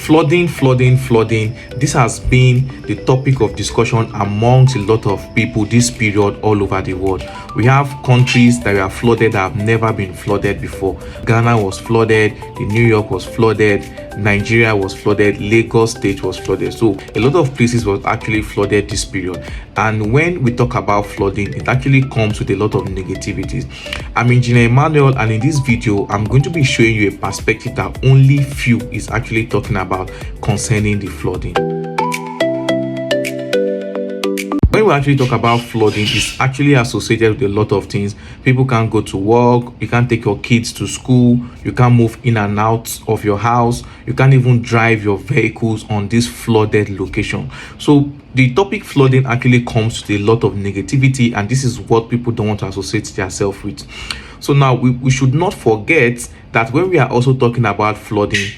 Flooding. This has been the topic of discussion amongst a lot of people this period all over the world. We have countries that were flooded that have never been flooded before. Ghana was flooded, New York was flooded, Nigeria was flooded, Lagos State was flooded. So a lot of places was actually flooded this period. And when we talk about flooding, it actually comes with a lot of negativities. I'm Engineer Emmanuel, and in this video I'm going to be showing you a perspective that only few is actually talking about concerning the flooding. When we actually talk about flooding, it's actually associated with a lot of things. People can't go to work, you can't take your kids to school, you can't move in and out of your house, you can't even drive your vehicles on this flooded location. So the topic flooding actually comes with a lot of negativity, and this is what people don't want to associate themselves with. So now we should not forget that when we are also talking about flooding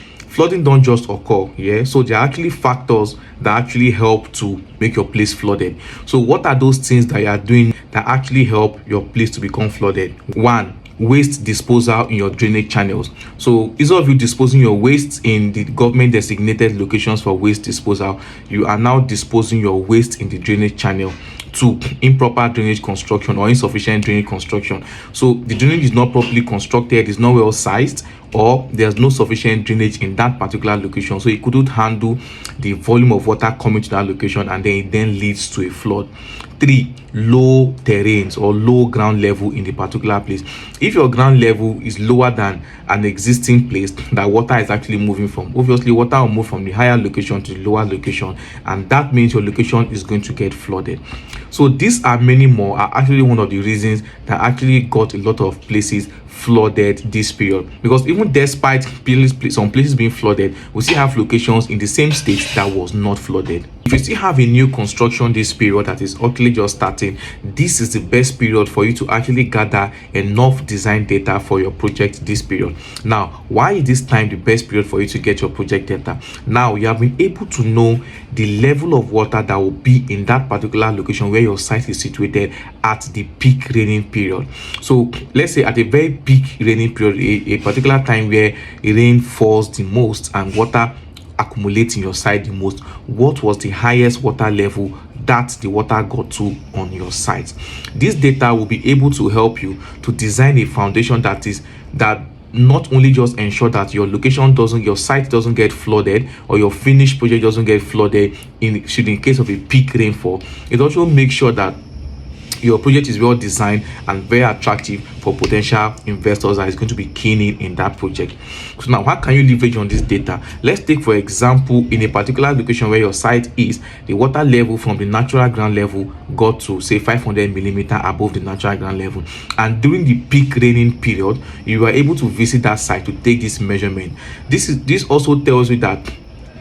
don't just occur. So there are actually factors that actually help to make your place flooded. So what are those things that you are doing that actually help your place to become flooded? One, waste disposal in your drainage channels. So instead of you disposing your waste in the government designated locations for waste disposal, you are now disposing your waste in the drainage channel. Two, improper drainage construction or insufficient drainage construction. So the drainage is not properly constructed, is not well sized, or there's no sufficient drainage in that particular location, so it couldn't handle the volume of water coming to that location, and then it then leads to a flood. Three, low terrains or low ground level in the particular place. If your ground level is lower than an existing place that water is actually moving from, obviously water will move from the higher location to the lower location, and that means your location is going to get flooded. So these are many more are actually one of the reasons that actually got a lot of places flooded this period, because even despite some places being flooded, we still have locations in the same state that was not flooded. If you still have a new construction this period that is actually just starting, this is the best period for you to actually gather enough design data for your project this period. Now, why is this time the best period for you to get your project data? Now you have been able to know the level of water that will be in that particular location where your site is situated at the peak raining period. So let's say at a very peak raining period, a particular time where rain falls the most and water accumulates in your site the most, what was the highest water level that the water got to on your site? This data will be able to help you to design a foundation that not only just ensure that your site doesn't get flooded, or your finished project doesn't get flooded in case of a peak rainfall. It also makes sure that your project is well designed and very attractive for potential investors that is going to be keen in that project. So now, how can you leverage on this data? Let's take, for example, in a particular location where your site is, the water level from the natural ground level got to say 500 millimeter above the natural ground level, and during the peak raining period you were able to visit that site to take this measurement. This also tells you that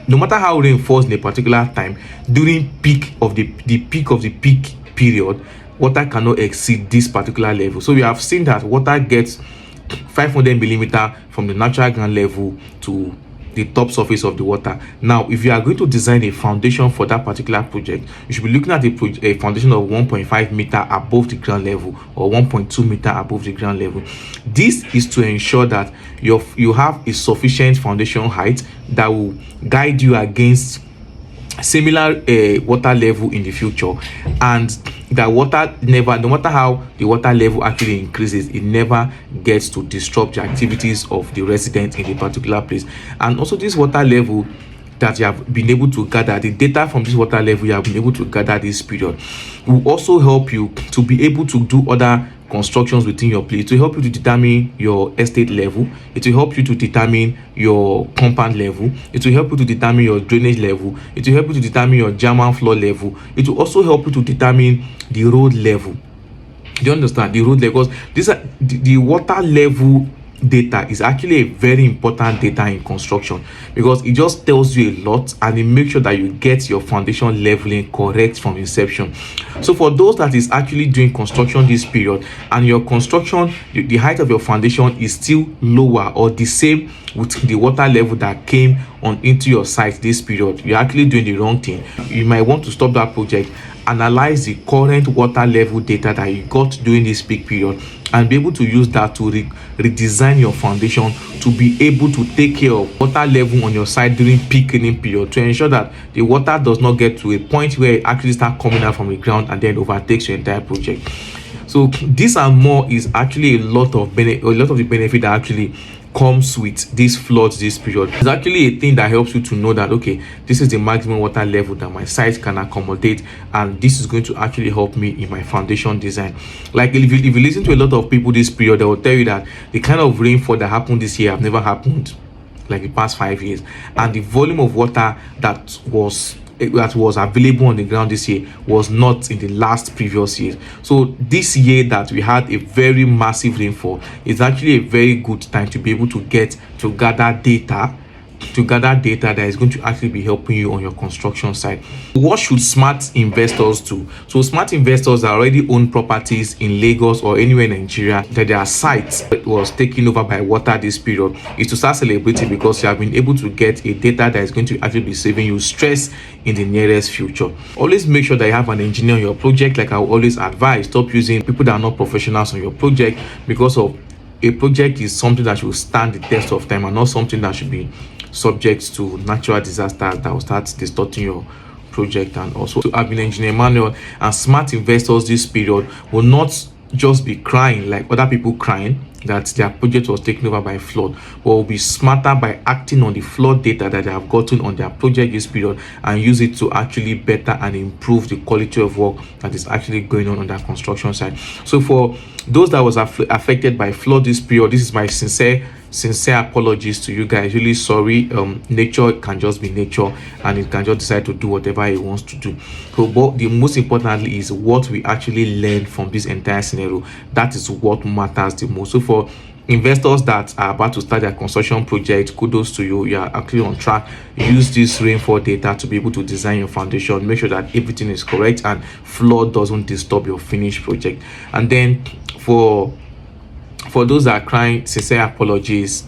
no matter how rain falls in a particular time, during peak of the peak period, water cannot exceed this particular level. So we have seen that water gets 500 millimeter from the natural ground level to the top surface of the water. Now, if you are going to design a foundation for that particular project, you should be looking at a foundation of 1.5 meter above the ground level or 1.2 meter above the ground level. This is to ensure that you have a sufficient foundation height that will guide you against similar water level in the future, and that water never, no matter how the water level actually increases, it never gets to disrupt the activities of the residents in a particular place. And also, this water level that you have been able to gather, the data from this water level you have been able to gather this period, will also help you to be able to do other constructions within your place. To help you to determine your estate level, it will help you to determine your compound level, it will help you to determine your drainage level, it will help you to determine your German floor level, it will also help you to determine the road level. Do you understand? The road level, because these are the water level data is actually a very important data in construction, because it just tells you a lot and it makes sure that you get your foundation leveling correct from inception. So for those that is actually doing construction this period, and your construction, the height of your foundation is still lower or the same with the water level that came on into your site this period, you're actually doing the wrong thing. You might want to stop that project analyze the current water level data that you got during this peak period and be able to use that to redesign your foundation to be able to take care of water level on your site during peak rain period, to ensure that the water does not get to a point where it actually start coming out from the ground and then overtakes your entire project. So this and more is actually a lot of the benefit that actually comes with this floods this period. It's actually a thing that helps you to know that, okay, this is the maximum water level that my site can accommodate, and this is going to actually help me in my foundation design. Like if you listen to a lot of people this period, they will tell you that the kind of rainfall that happened this year have never happened like the past 5 years, and the volume of water that was available on the ground this year was not in the last previous years. So this year that we had a very massive rainfall is actually a very good time to be able to gather data that is going to actually be helping you on your construction site. What should smart investors do? So smart investors that already own properties in Lagos or anywhere in Nigeria that their site was taken over by water this period is to start celebrating, because you have been able to get a data that is going to actually be saving you stress in the nearest future. Always make sure that you have an engineer on your project. Like I will always advise, stop using people that are not professionals on your project, because of a project is something that should stand the test of time and not something that should be subject to natural disasters that will start distorting your project. And also to have an engineer manual. And smart investors this period will not just be crying like other people crying that their project was taken over by flood, but will be smarter by acting on the flood data that they have gotten on their project this period and use it to actually better and improve the quality of work that is actually going on their construction site. So for those that was affected by flood this period, this is my sincere apologies to you guys. Really sorry. Nature can just be nature, and it can just decide to do whatever it wants to do. So but the most importantly is what we actually learn from this entire scenario. That is what matters the most. So for investors that are about to start their construction project, kudos to you. You are actually on track. Use this rainfall data to be able to design your foundation. Make sure that everything is correct and flood doesn't disturb your finished project. And then for those that are crying, sincere apologies.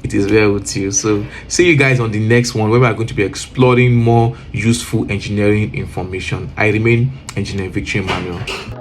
It is well with you. So see you guys on the next one, where we are going to be exploring more useful engineering information. I remain Engineer Victory Emmanuel.